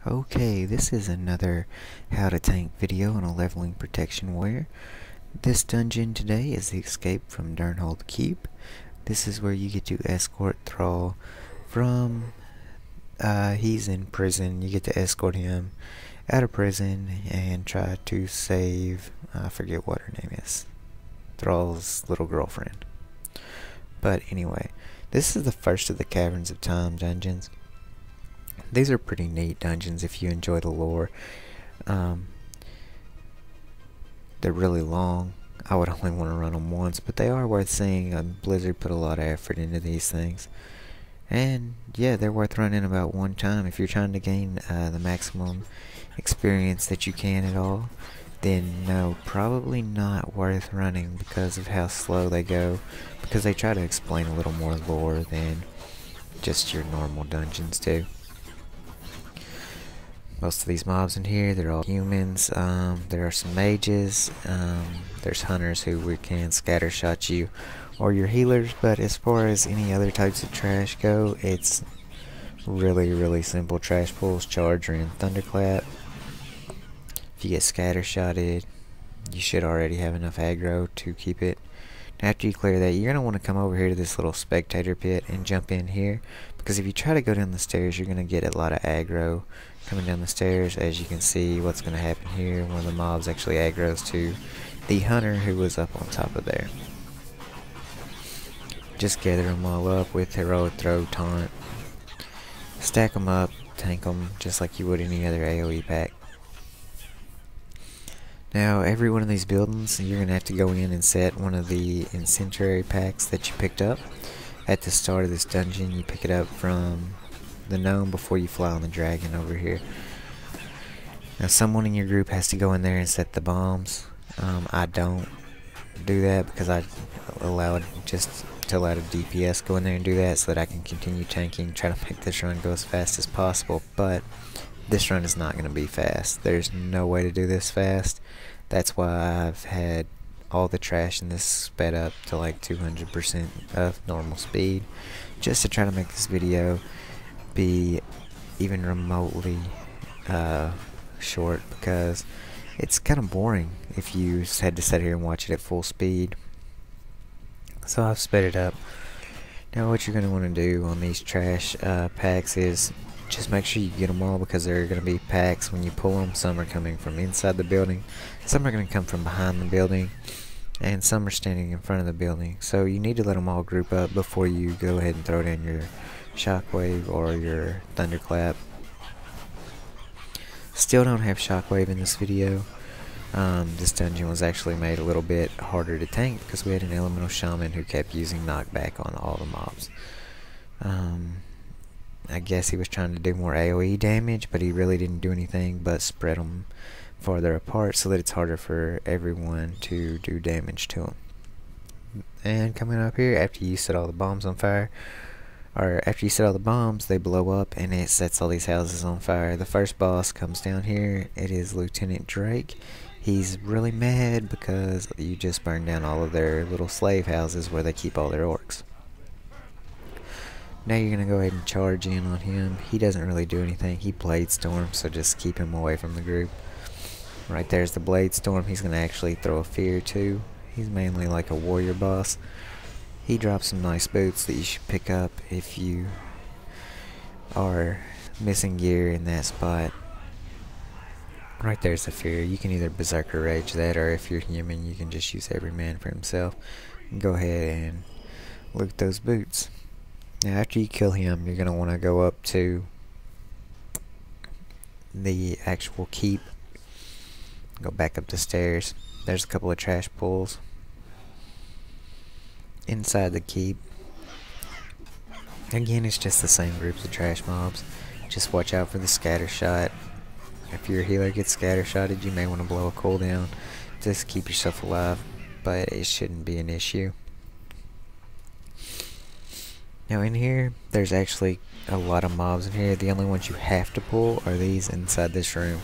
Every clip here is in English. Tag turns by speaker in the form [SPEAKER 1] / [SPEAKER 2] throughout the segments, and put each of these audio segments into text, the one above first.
[SPEAKER 1] Okay, this is another how to tank video on a leveling protection warrior. This dungeon today is the escape from Durnholde Keep. This is where you get to escort Thrall from, he's in prison. You get to escort him out of prison and try to save, I forget what her name is, Thrall's little girlfriend. But anyway, this is the first of the Caverns of Time dungeons. These are pretty neat dungeons if you enjoy the lore. They're really long. I would only want to run them once, but they are worth seeing. Blizzard put a lot of effort into these things. And yeah, they're worth running about one time. If you're trying to gain the maximum experience that you can at all, then no, probably not worth running because of how slow they go. Because they try to explain a little more lore than just your normal dungeons do. Most of these mobs in here, they're all humans. There are some mages. There's hunters who can scatter shot you, or your healers. But as far as any other types of trash go, it's really simple trash pulls, charger, and thunderclap. If you get scatter shotted, you should already have enough aggro to keep it. After you clear that, you're going to want to come over here to this little spectator pit and jump in here, because if you try to go down the stairs, you're going to get a lot of aggro coming down the stairs. As you can see, what's going to happen here, one of the mobs actually aggroes to the hunter who was up on top of there. Just gather them all up with heroic throw, taunt, stack them up, tank them just like you would any other AoE pack. Now, every one of these buildings, you're going to have to go in and set one of the incendiary packs that you picked up. At the start of this dungeon, you pick it up from the gnome before you fly on the dragon over here. Now, someone in your group has to go in there and set the bombs. I don't do that because I allow the DPS go in there and do that so that I can continue tanking, try to make this run go as fast as possible. But this run is not going to be fast. There's no way to do this fast. That's why I've had all the trash in this sped up to like 200% of normal speed, just to try to make this video be even remotely short, because it's kind of boring if you had to sit here and watch it at full speed. So I've sped it up. Now what you're going to want to do on these trash packs is just make sure you get them all, because there are going to be packs when you pull them. Some are coming from inside the building, some are going to come from behind the building, and some are standing in front of the building. So you need to let them all group up before you go ahead and throw down your shockwave or your thunderclap. Still don't have shockwave in this video. This dungeon was actually made a little bit harder to tank because we had an elemental shaman who kept using knockback on all the mobs. I guess he was trying to do more AoE damage, but he really didn't do anything but spread them farther apart so that it's harder for everyone to do damage to them. And coming up here, after you set all the bombs on fire, or after you set all the bombs, they blow up and it sets all these houses on fire. The first boss comes down here. It is Lieutenant Drake. He's really mad because you just burned down all of their little slave houses where they keep all their orcs. Now you're going to go ahead and charge in on him. He doesn't really do anything. He Blade Storm, so just keep him away from the group. Right there's the Blade Storm. He's going to actually throw a fear too. He's mainly like a warrior boss. He drops some nice boots that you should pick up if you are missing gear in that spot. Right there's the fear. You can either Berserker Rage that, or if you're human, you can just use every man for himself. Go ahead and loot those boots. Now after you kill him, you're going to want to go up to the actual keep. Go back up the stairs. There's a couple of trash pulls inside the keep. Again, it's just the same groups of trash mobs. Just watch out for the scatter shot. If your healer gets scatter shotted, you may want to blow a cooldown just to keep yourself alive, but it shouldn't be an issue. Now in here, there's actually a lot of mobs in here. The only ones you have to pull are these inside this room,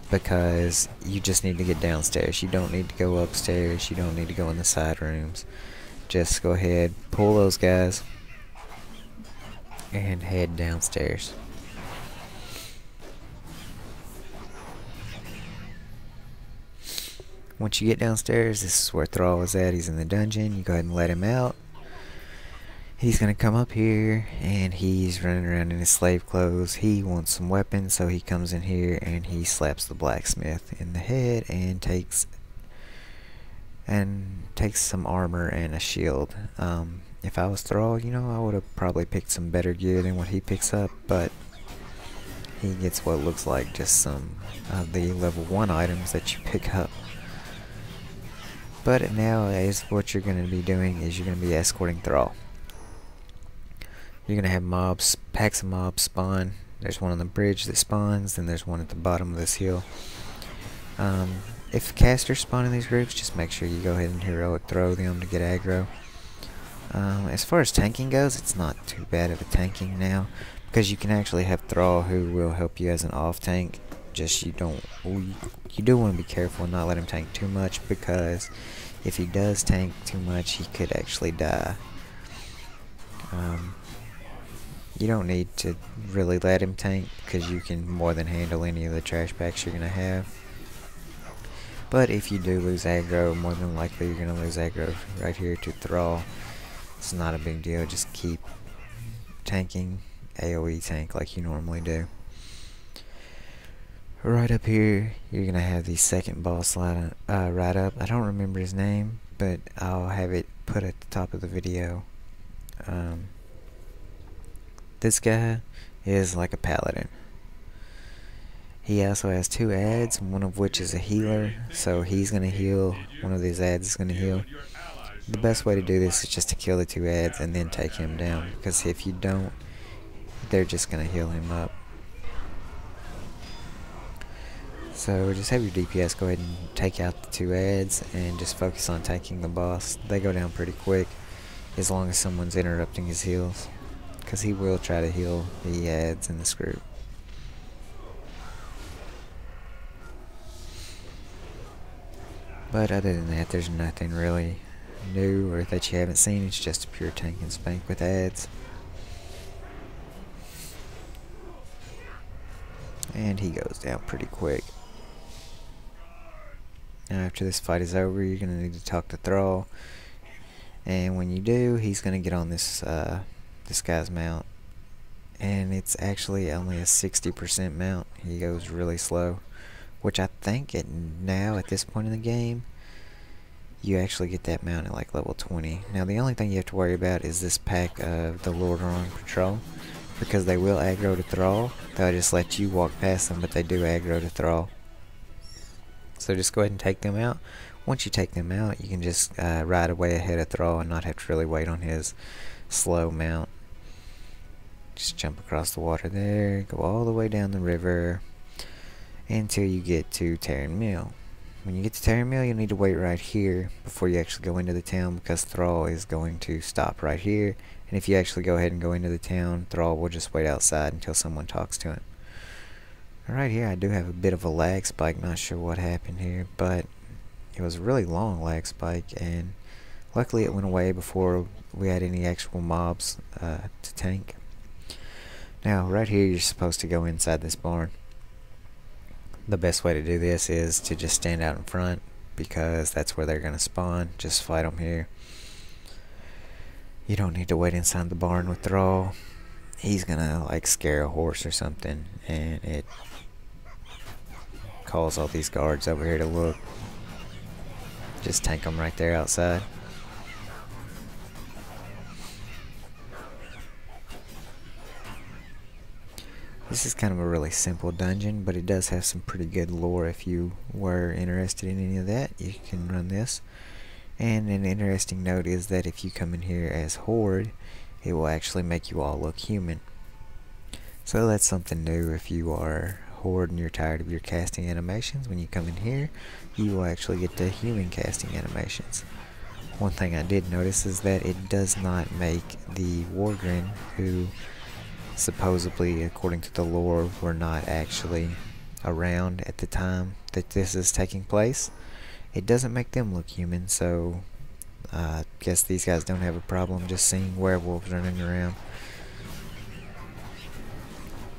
[SPEAKER 1] because you just need to get downstairs. You don't need to go upstairs. You don't need to go in the side rooms. Just go ahead, pull those guys, and head downstairs. Once you get downstairs, this is where Thrall is at. He's in the dungeon. You go ahead and let him out. He's gonna come up here, and he's running around in his slave clothes. He wants some weapons, so he comes in here and he slaps the blacksmith in the head and takes some armor and a shield. If I was Thrall, you know, I would have probably picked some better gear than what he picks up, but he gets what looks like just some of the level 1 items that you pick up. But nowadays, what you're going to be doing is you're going to be escorting Thrall. You're going to have mobs, packs of mobs spawn. There's one on the bridge that spawns, then there's one at the bottom of this hill. If casters spawn in these groups, just make sure you go ahead and heroic throw them to get aggro. As far as tanking goes, it's not too bad of a tanking now, because you can actually have Thrall who will help you as an off tank. Just you do want to be careful and not let him tank too much, because if he does tank too much, he could actually die. You don't need to really let him tank, because you can more than handle any of the trash packs you're going to have. But if you do lose aggro, more than likely you're going to lose aggro right here to Thrall. It's not a big deal, just keep tanking, AoE tank like you normally do. Right up here, you're going to have the second boss right up. I don't remember his name, but I'll have it put at the top of the video. This guy is like a paladin. He also has 2 ads, one of which is a healer, so he's going to heal. One of these ads is going to heal. The best way to do this is just to kill the 2 ads and then take him down, because if you don't, they're just going to heal him up. So just have your DPS go ahead and take out the 2 ads and just focus on tanking the boss. They go down pretty quick as long as someone's interrupting his heals, because he will try to heal the ads in this group. But other than that, there's nothing really new or that you haven't seen. It's just a pure tank and spank with ads. And he goes down pretty quick. Now after this fight is over, you're going to need to talk to Thrall. And when you do, he's going to get on this guy's mount. And it's actually only a 60% mount. He goes really slow. Which I think now at this point in the game, you actually get that mount at like level 20. Now the only thing you have to worry about is this pack of the Lord on Patrol, because they will aggro to Thrall. They'll just let you walk past them, but they do aggro to Thrall. So just go ahead and take them out. Once you take them out, you can just ride away ahead of Thrall and not have to really wait on his slow mount. Just jump across the water there, go all the way down the river until you get to Terran Mill. When you get to Terran Mill, you'll need to wait right here before you actually go into the town, because Thrall is going to stop right here. And if you actually go ahead and go into the town, Thrall will just wait outside until someone talks to him. Right here, I do have a bit of a lag spike. Not sure what happened here, but it was a really long lag spike, and luckily it went away before we had any actual mobs to tank. Now, right here, you're supposed to go inside this barn. The best way to do this is to just stand out in front, because that's where they're going to spawn. Just fight them here. You don't need to wait inside the barn with Thrall. He's going to like scare a horse or something, and it calls all these guards over here to look. Just tank them right there outside. This is kind of a really simple dungeon, but it does have some pretty good lore. If you were interested in any of that, you can run this. And an interesting note is that if you come in here as Horde, it will actually make you all look human. So that's something new. If you are Horde and you're tired of your casting animations, when you come in here, you will actually get the human casting animations. One thing I did notice is that it does not make the Wargren, who supposedly, according to the lore, were not actually around at the time that this is taking place. It doesn't make them look human, so I guess these guys don't have a problem just seeing werewolves running around.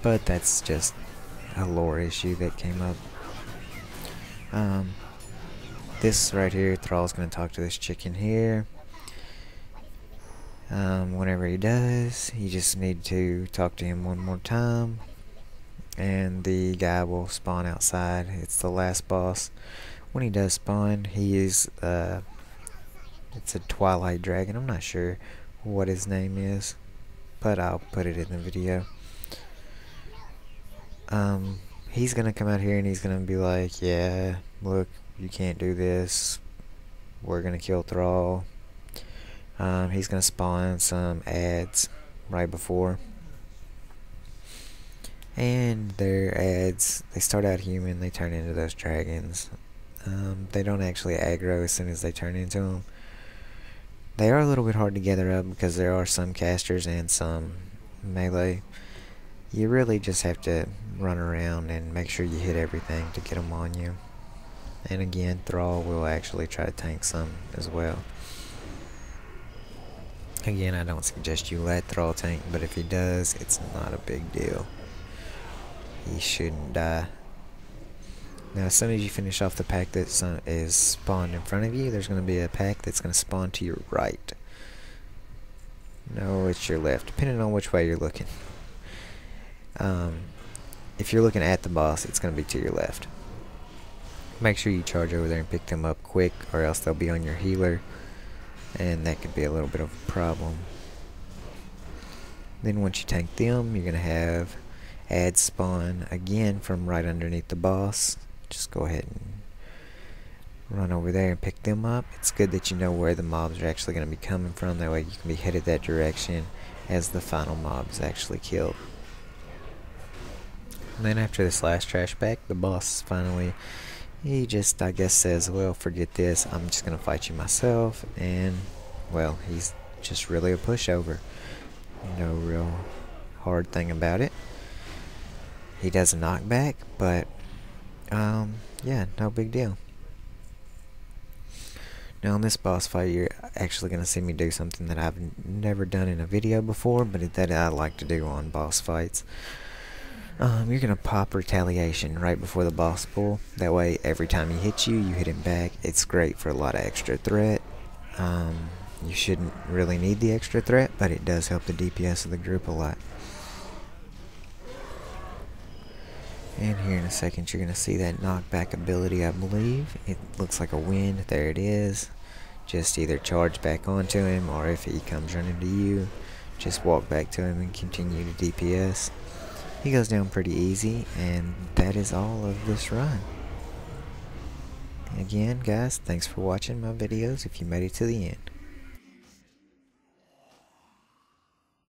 [SPEAKER 1] But that's just a lore issue that came up. this right here, Thrall's going to talk to this chicken here. Whenever he does, you just need to talk to him one more time, and the guy will spawn outside. It's the last boss. When he does spawn, he is it's a Twilight Dragon. I'm not sure what his name is, but I'll put it in the video. He's gonna come out here and he's gonna be like, yeah, look, you can't do this, we're gonna kill Thrall. He's gonna spawn some ads right before, and their ads, they start out human, they turn into those dragons. They don't actually aggro as soon as they turn into them. They are a little bit hard to gather up because there are some casters and some melee. You really just have to run around and make sure you hit everything to get them on you. And again, Thrall will actually try to tank some as well. Again, I don't suggest you let Thrall tank, but if he does, it's not a big deal. He shouldn't die. Now, as soon as you finish off the pack that is spawned in front of you, there's going to be a pack that's going to spawn to your right. No, it's your left, depending on which way you're looking. If you're looking at the boss, it's going to be to your left. Make sure you charge over there and pick them up quick, or else they'll be on your healer, and that could be a little bit of a problem. Then once you tank them, you're going to have ads spawn again from right underneath the boss. Just go ahead and run over there and pick them up. It's good that you know where the mobs are actually going to be coming from, that way you can be headed that direction as the final mob is actually killed. And then after this last trash bag, the boss finally, he just, I guess, says, well, forget this, I'm just going to fight you myself. And, well, he's just really a pushover. No real hard thing about it. He does a knockback, but, yeah, no big deal. Now, in this boss fight, you're actually going to see me do something that I've never done in a video before, but that I like to do on boss fights. You're going to pop retaliation right before the boss pull. That way, every time he hits you, you hit him back. It's great for a lot of extra threat. You shouldn't really need the extra threat, but it does help the DPS of the group a lot. And here in a second, you're going to see that knockback ability, I believe. It looks like a wind. There it is. Just either charge back onto him, or if he comes running to you, just walk back to him and continue to DPS. He goes down pretty easy, and that is all of this run. Again, guys, thanks for watching my videos if you made it to the end.